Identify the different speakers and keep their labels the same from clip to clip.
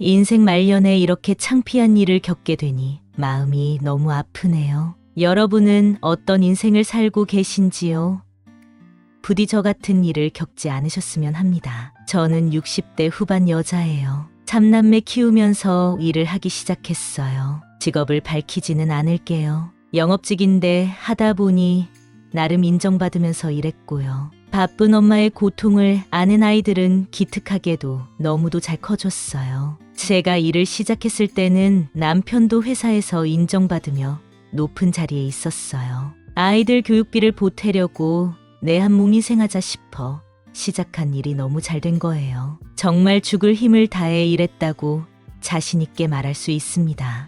Speaker 1: 인생 말년에 이렇게 창피한 일을 겪게 되니 마음이 너무 아프네요. 여러분은 어떤 인생을 살고 계신지요? 부디 저 같은 일을 겪지 않으셨으면 합니다. 저는 60대 후반 여자예요. 삼남매 키우면서 일을 하기 시작했어요. 직업을 밝히지는 않을게요. 영업직인데 하다 보니 나름 인정받으면서 일했고요. 바쁜 엄마의 고통을 아는 아이들은 기특하게도 너무도 잘 커줬어요. 제가 일을 시작했을 때는 남편도 회사에서 인정받으며 높은 자리에 있었어요. 아이들 교육비를 보태려고 내 한 몸 희생하자 싶어 시작한 일이 너무 잘 된 거예요. 정말 죽을 힘을 다해 일했다고 자신 있게 말할 수 있습니다.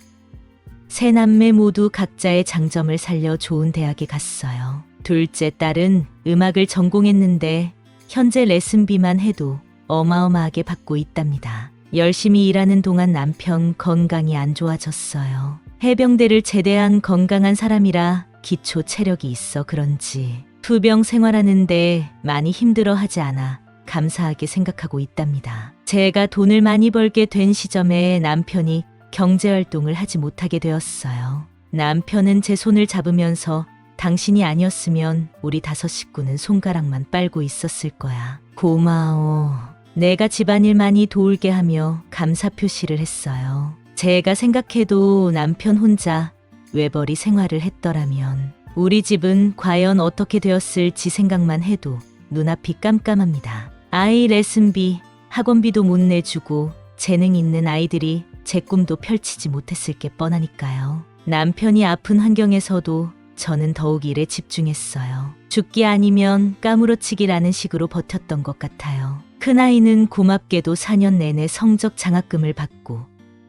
Speaker 1: 세 남매 모두 각자의 장점을 살려 좋은 대학에 갔어요. 둘째 딸은 음악을 전공했는데 현재 레슨비만 해도 어마어마하게 받고 있답니다. 열심히 일하는 동안 남편 건강이 안 좋아졌어요. 해병대를 제대한 건강한 사람이라 기초 체력이 있어 그런지 투병 생활하는데 많이 힘들어하지 않아 감사하게 생각하고 있답니다. 제가 돈을 많이 벌게 된 시점에 남편이 경제활동을 하지 못하게 되었어요. 남편은 제 손을 잡으면서 당신이 아니었으면 우리 5 식구는 손가락만 빨고 있었을 거야. 고마워. 내가 집안일 많이 도울게 하며 감사 표시를 했어요. 제가 생각해도 남편 혼자 외벌이 생활을 했더라면 우리 집은 과연 어떻게 되었을지 생각만 해도 눈앞이 깜깜합니다. 아이 레슨비, 학원비도 못 내주고 재능 있는 아이들이 제 꿈도 펼치지 못했을 게 뻔하니까요. 남편이 아픈 환경에서도 저는 더욱 일에 집중했어요. 죽기 아니면 까무러치기라는 식으로 버텼던 것 같아요. 큰아이는 고맙게도 4년 내내 성적 장학금을 받고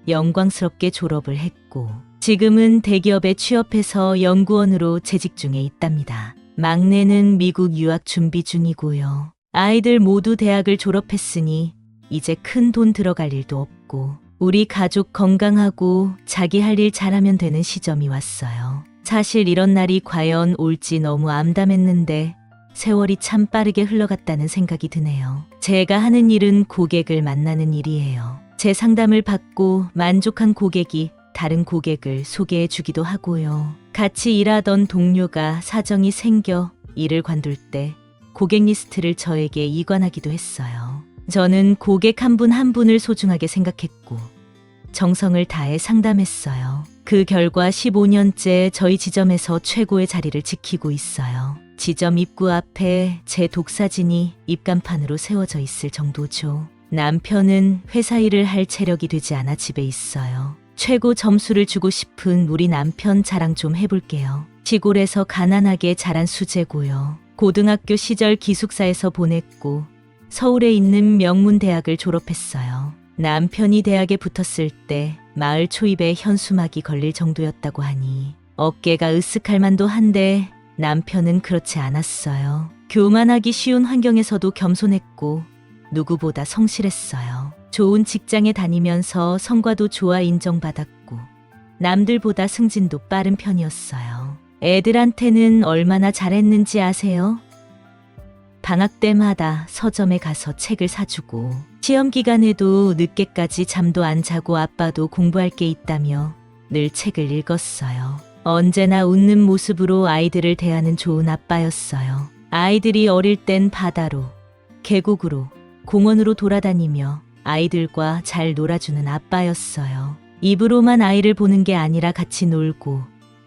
Speaker 1: 영광스럽게 졸업을 했고 지금은 대기업에 취업해서 연구원으로 재직 중에 있답니다. 막내는 미국 유학 준비 중이고요. 아이들 모두 대학을 졸업했으니 이제 큰 돈 들어갈 일도 없고 우리 가족 건강하고 자기 할 일 잘하면 되는 시점이 왔어요. 사실 이런 날이 과연 올지 너무 암담했는데 세월이 참 빠르게 흘러갔다는 생각이 드네요. 제가 하는 일은 고객을 만나는 일이에요. 제 상담을 받고 만족한 고객이 다른 고객을 소개해 주기도 하고요. 같이 일하던 동료가 사정이 생겨 일을 관둘 때 고객 리스트를 저에게 이관하기도 했어요. 저는 고객 한 분 한 분을 소중하게 생각했고 정성을 다해 상담했어요. 그 결과 15년째 저희 지점에서 최고의 자리를 지키고 있어요. 지점 입구 앞에 제 독사진이 입간판으로 세워져 있을 정도죠. 남편은 회사 일을 할 체력이 되지 않아 집에 있어요. 최고 점수를 주고 싶은 우리 남편 자랑 좀 해볼게요. 시골에서 가난하게 자란 수재고요. 고등학교 시절 기숙사에서 보냈고 서울에 있는 명문대학을 졸업했어요. 남편이 대학에 붙었을 때 마을 초입에 현수막이 걸릴 정도였다고 하니 어깨가 으쓱할 만도 한데 남편은 그렇지 않았어요. 교만하기 쉬운 환경에서도 겸손했고 누구보다 성실했어요. 좋은 직장에 다니면서 성과도 좋아 인정받았고 남들보다 승진도 빠른 편이었어요. 애들한테는 얼마나 잘했는지 아세요? 방학 때마다 서점에 가서 책을 사주고 시험 기간에도 늦게까지 잠도 안 자고 아빠도 공부할 게 있다며 늘 책을 읽었어요. 언제나 웃는 모습으로 아이들을 대하는 좋은 아빠였어요. 아이들이 어릴 땐 바다로, 계곡으로, 공원으로 돌아다니며 아이들과 잘 놀아주는 아빠였어요. 입으로만 아이를 보는 게 아니라 같이 놀고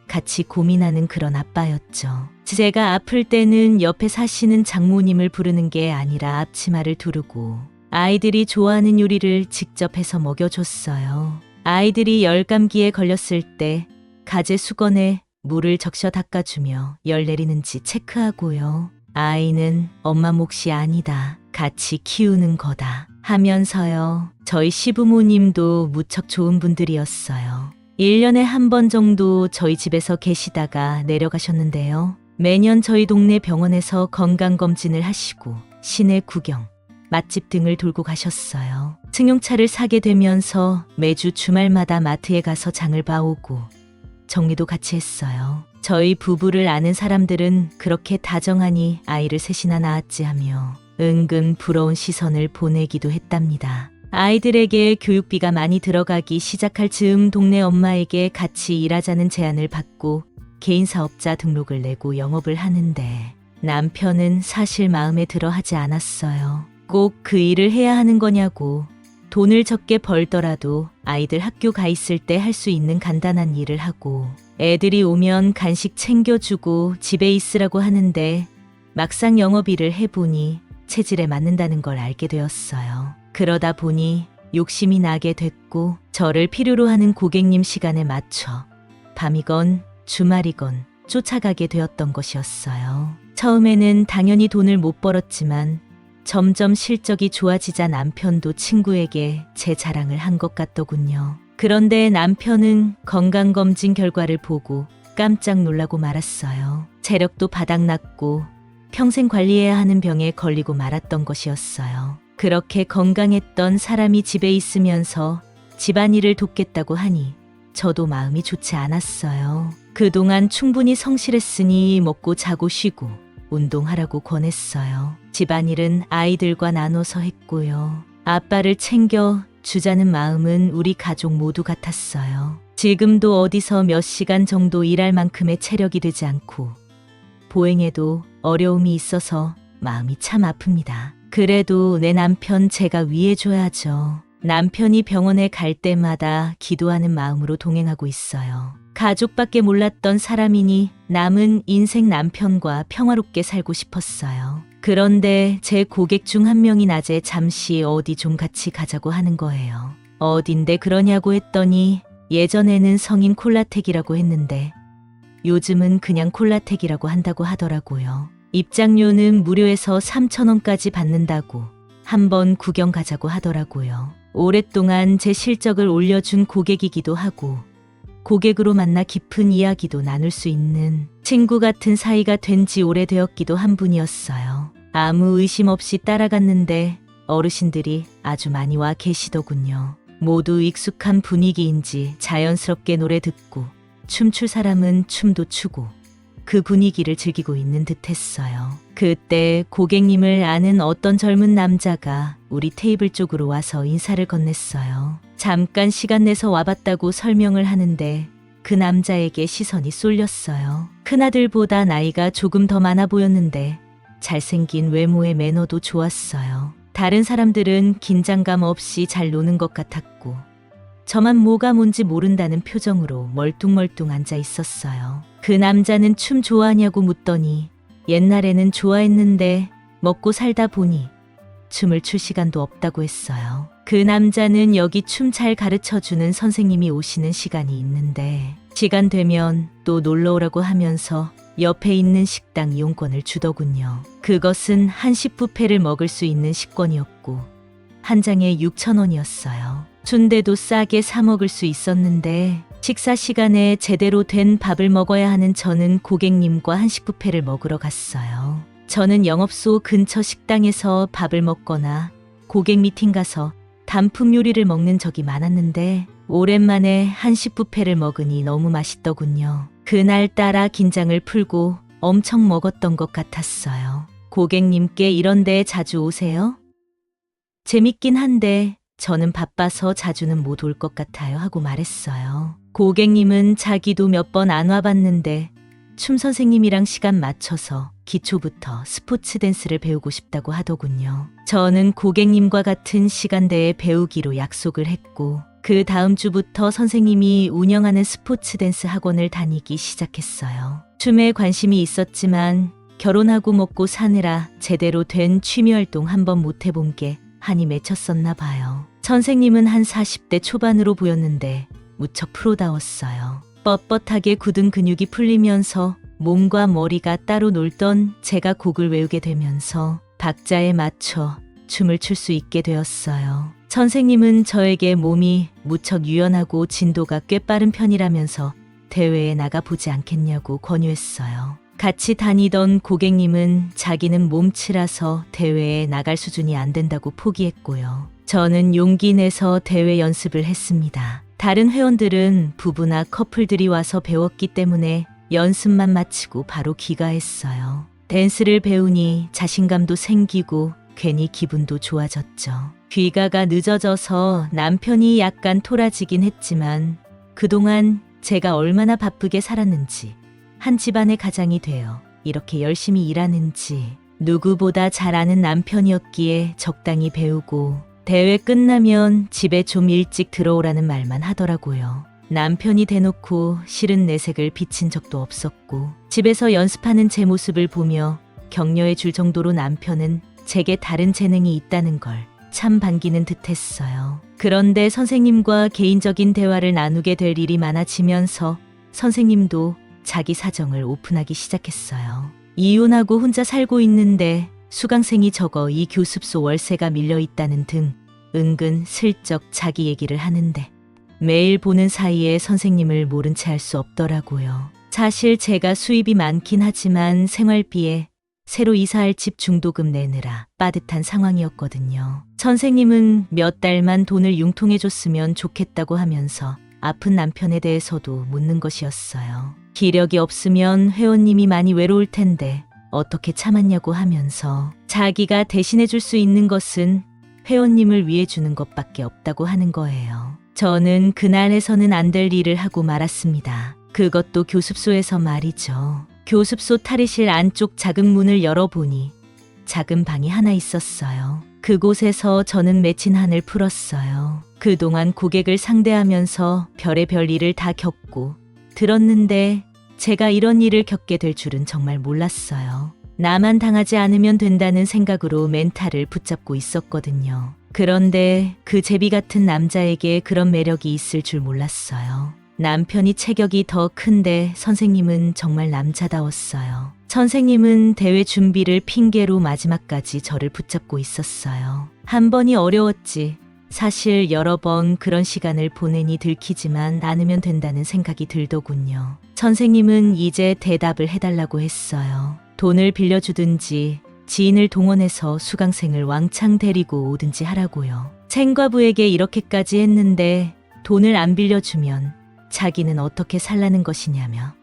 Speaker 1: 같이 고민하는 그런 아빠였죠. 제가 아플 때는 옆에 사시는 장모님을 부르는 게 아니라 앞치마를 두르고 아이들이 좋아하는 요리를 직접 해서 먹여줬어요. 아이들이 열감기에 걸렸을 때 가재 수건에 물을 적셔 닦아주며 열 내리는지 체크하고요. 아이는 엄마 몫이 아니다. 같이 키우는 거다. 하면서요. 저희 시부모님도 무척 좋은 분들이었어요. 1년에 한 번 정도 저희 집에서 계시다가 내려가셨는데요. 매년 저희 동네 병원에서 건강검진을 하시고 시내 구경, 맛집 등을 돌고 가셨어요. 승용차를 사게 되면서 매주 주말마다 마트에 가서 장을 봐오고 정리도 같이 했어요. 저희 부부를 아는 사람들은 그렇게 다정하니 아이를 셋이나 낳았지 하며 은근 부러운 시선을 보내기도 했답니다. 아이들에게 교육비가 많이 들어가기 시작할 즈음 동네 엄마에게 같이 일하자는 제안을 받고 개인 사업자 등록을 내고 영업을 하는데 남편은 사실 마음에 들어 하지 않았어요. 꼭 그 일을 해야 하는 거냐고. 돈을 적게 벌더라도 아이들 학교 가 있을 때 할 수 있는 간단한 일을 하고 애들이 오면 간식 챙겨주고 집에 있으라고 하는데 막상 영업일을 해보니 체질에 맞는다는 걸 알게 되었어요. 그러다 보니 욕심이 나게 됐고 저를 필요로 하는 고객님 시간에 맞춰 밤이건 주말이건 쫓아가게 되었던 것이었어요. 처음에는 당연히 돈을 못 벌었지만 점점 실적이 좋아지자 남편도 친구에게 제 자랑을 한 것 같더군요. 그런데 남편은 건강검진 결과를 보고 깜짝 놀라고 말았어요. 체력도 바닥났고 평생 관리해야 하는 병에 걸리고 말았던 것이었어요. 그렇게 건강했던 사람이 집에 있으면서 집안일을 돕겠다고 하니 저도 마음이 좋지 않았어요. 그동안 충분히 성실했으니 먹고 자고 쉬고 운동하라고 권했어요. 집안일은 아이들과 나눠서 했고요. 아빠를 챙겨 주자는 마음은 우리 가족 모두 같았어요. 지금도 어디서 몇 시간 정도 일할 만큼의 체력이 되지 않고 보행에도 어려움이 있어서 마음이 참 아픕니다. 그래도 내 남편 제가 위해줘야죠. 남편이 병원에 갈 때마다 기도하는 마음으로 동행하고 있어요. 가족밖에 몰랐던 사람이니 남은 인생 남편과 평화롭게 살고 싶었어요. 그런데 제 고객 중 한 명이 낮에 잠시 어디 좀 같이 가자고 하는 거예요. 어딘데 그러냐고 했더니 예전에는 성인 콜라텍이라고 했는데 요즘은 그냥 콜라텍이라고 한다고 하더라고요. 입장료는 무료에서 3,000원까지 받는다고 한번 구경 가자고 하더라고요. 오랫동안 제 실적을 올려준 고객이기도 하고 고객으로 만나 깊은 이야기도 나눌 수 있는 친구 같은 사이가 된 지 오래되었기도 한 분이었어요. 아무 의심 없이 따라갔는데 어르신들이 아주 많이 와 계시더군요. 모두 익숙한 분위기인지 자연스럽게 노래 듣고 춤출 사람은 춤도 추고 그 분위기를 즐기고 있는 듯 했어요. 그때 고객님을 아는 어떤 젊은 남자가 우리 테이블 쪽으로 와서 인사를 건넸어요. 잠깐 시간 내서 와봤다고 설명을 하는데 그 남자에게 시선이 쏠렸어요. 큰아들보다 나이가 조금 더 많아 보였는데 잘생긴 외모의 매너도 좋았어요. 다른 사람들은 긴장감 없이 잘 노는 것 같았고 저만 뭐가 뭔지 모른다는 표정으로 멀뚱멀뚱 앉아 있었어요. 그 남자는 춤 좋아하냐고 묻더니 옛날에는 좋아했는데 먹고 살다 보니 춤을 출 시간도 없다고 했어요. 그 남자는 여기 춤 잘 가르쳐주는 선생님이 오시는 시간이 있는데 시간 되면 또 놀러 오라고 하면서 옆에 있는 식당 이용권을 주더군요. 그것은 한식 뷔페를 먹을 수 있는 식권이었고 한 장에 6,000원이었어요. 순대도 싸게 사 먹을 수 있었는데 식사 시간에 제대로 된 밥을 먹어야 하는 저는 고객님과 한식 뷔페를 먹으러 갔어요. 저는 영업소 근처 식당에서 밥을 먹거나 고객 미팅 가서 단품 요리를 먹는 적이 많았는데 오랜만에 한식 뷔페를 먹으니 너무 맛있더군요. 그날따라 긴장을 풀고 엄청 먹었던 것 같았어요. 고객님께 이런 데 자주 오세요? 재밌긴 한데 저는 바빠서 자주는 못 올 것 같아요 하고 말했어요. 고객님은 자기도 몇 번 안 와봤는데 춤 선생님이랑 시간 맞춰서 기초부터 스포츠 댄스를 배우고 싶다고 하더군요. 저는 고객님과 같은 시간대에 배우기로 약속을 했고 그 다음 주부터 선생님이 운영하는 스포츠 댄스 학원을 다니기 시작했어요. 춤에 관심이 있었지만 결혼하고 먹고 사느라 제대로 된 취미 활동 한번 못 해본 게 한이 맺혔었나 봐요. 선생님은 한 40대 초반으로 보였는데 무척 프로다웠어요. 뻣뻣하게 굳은 근육이 풀리면서 몸과 머리가 따로 놀던 제가 곡을 외우게 되면서 박자에 맞춰 춤을 출 수 있게 되었어요. 선생님은 저에게 몸이 무척 유연하고 진도가 꽤 빠른 편이라면서 대회에 나가보지 않겠냐고 권유했어요. 같이 다니던 고객님은 자기는 몸치라서 대회에 나갈 수준이 안 된다고 포기했고요. 저는 용기 내서 대회 연습을 했습니다. 다른 회원들은 부부나 커플들이 와서 배웠기 때문에 연습만 마치고 바로 귀가했어요. 댄스를 배우니 자신감도 생기고 괜히 기분도 좋아졌죠. 귀가가 늦어져서 남편이 약간 토라지긴 했지만 그동안 제가 얼마나 바쁘게 살았는지, 한 집안의 가장이 되어 이렇게 열심히 일하는지 누구보다 잘 아는 남편이었기에 적당히 배우고 대회 끝나면 집에 좀 일찍 들어오라는 말만 하더라고요. 남편이 대놓고 싫은 내색을 비친 적도 없었고 집에서 연습하는 제 모습을 보며 격려해 줄 정도로 남편은 제게 다른 재능이 있다는 걸 참 반기는 듯했어요. 그런데 선생님과 개인적인 대화를 나누게 될 일이 많아지면서 선생님도 자기 사정을 오픈하기 시작했어요. 이혼하고 혼자 살고 있는데 수강생이 적어 이 교습소 월세가 밀려 있다는 등 은근 슬쩍 자기 얘기를 하는데 매일 보는 사이에 선생님을 모른 채 할 수 없더라고요. 사실 제가 수입이 많긴 하지만 생활비에 새로 이사할 집 중도금 내느라 빠듯한 상황이었거든요. 선생님은 몇 달만 돈을 융통해줬으면 좋겠다고 하면서 아픈 남편에 대해서도 묻는 것이었어요. 기력이 없으면 회원님이 많이 외로울 텐데 어떻게 참았냐고 하면서 자기가 대신해줄 수 있는 것은 회원님을 위해 주는 것밖에 없다고 하는 거예요. 저는 그날에서는 안 될 일을 하고 말았습니다. 그것도 교습소에서 말이죠. 교습소 탈의실 안쪽 작은 문을 열어보니 작은 방이 하나 있었어요. 그곳에서 저는 맺힌 한을 풀었어요. 그동안 고객을 상대하면서 별의별 일을 다 겪고 들었는데 제가 이런 일을 겪게 될 줄은 정말 몰랐어요. 나만 당하지 않으면 된다는 생각으로 멘탈을 붙잡고 있었거든요. 그런데 그 제비 같은 남자에게 그런 매력이 있을 줄 몰랐어요. 남편이 체격이 더 큰데 선생님은 정말 남자다웠어요. 선생님은 대회 준비를 핑계로 마지막까지 저를 붙잡고 있었어요. 한 번이 어려웠지. 사실 여러 번 그런 시간을 보내니 들키지만 않으면 된다는 생각이 들더군요. 선생님은 이제 대답을 해달라고 했어요. 돈을 빌려주든지 지인을 동원해서 수강생을 왕창 데리고 오든지 하라고요. 챙과부에게 이렇게까지 했는데 돈을 안 빌려주면 자기는 어떻게 살라는 것이냐며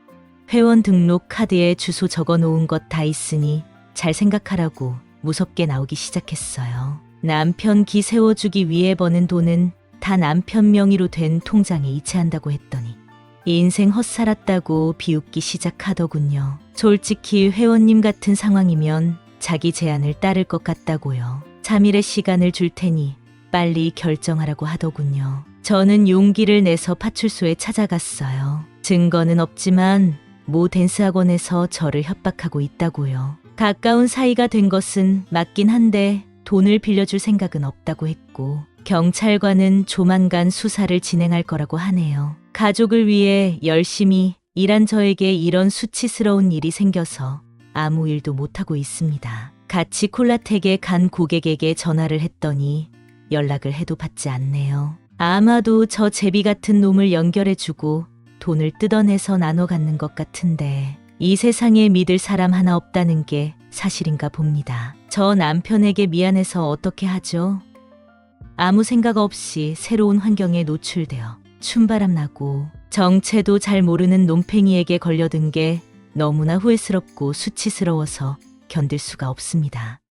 Speaker 1: 회원 등록 카드에 주소 적어 놓은 것 다 있으니 잘 생각하라고 무섭게 나오기 시작했어요. 남편 기 세워주기 위해 버는 돈은 다 남편 명의로 된 통장에 이체한다고 했더니 인생 헛살았다고 비웃기 시작하더군요. 솔직히 회원님 같은 상황이면 자기 제안을 따를 것 같다고요. 3일의 시간을 줄 테니 빨리 결정하라고 하더군요. 저는 용기를 내서 파출소에 찾아갔어요. 증거는 없지만 모 댄스 학원에서 저를 협박하고 있다고요. 가까운 사이가 된 것은 맞긴 한데 돈을 빌려줄 생각은 없다고 했고 경찰관은 조만간 수사를 진행할 거라고 하네요. 가족을 위해 열심히 일한 저에게 이런 수치스러운 일이 생겨서 아무 일도 못하고 있습니다. 같이 콜라텍에 간 고객에게 전화를 했더니 연락을 해도 받지 않네요. 아마도 저 제비 같은 놈을 연결해주고 돈을 뜯어내서 나눠 갖는 것 같은데 이 세상에 믿을 사람 하나 없다는 게 사실인가 봅니다. 저 남편에게 미안해서 어떻게 하죠? 아무 생각 없이 새로운 환경에 노출되어 춤바람 나고 정체도 잘 모르는 놈팽이에게 걸려든 게 너무나 후회스럽고 수치스러워서 견딜 수가 없습니다.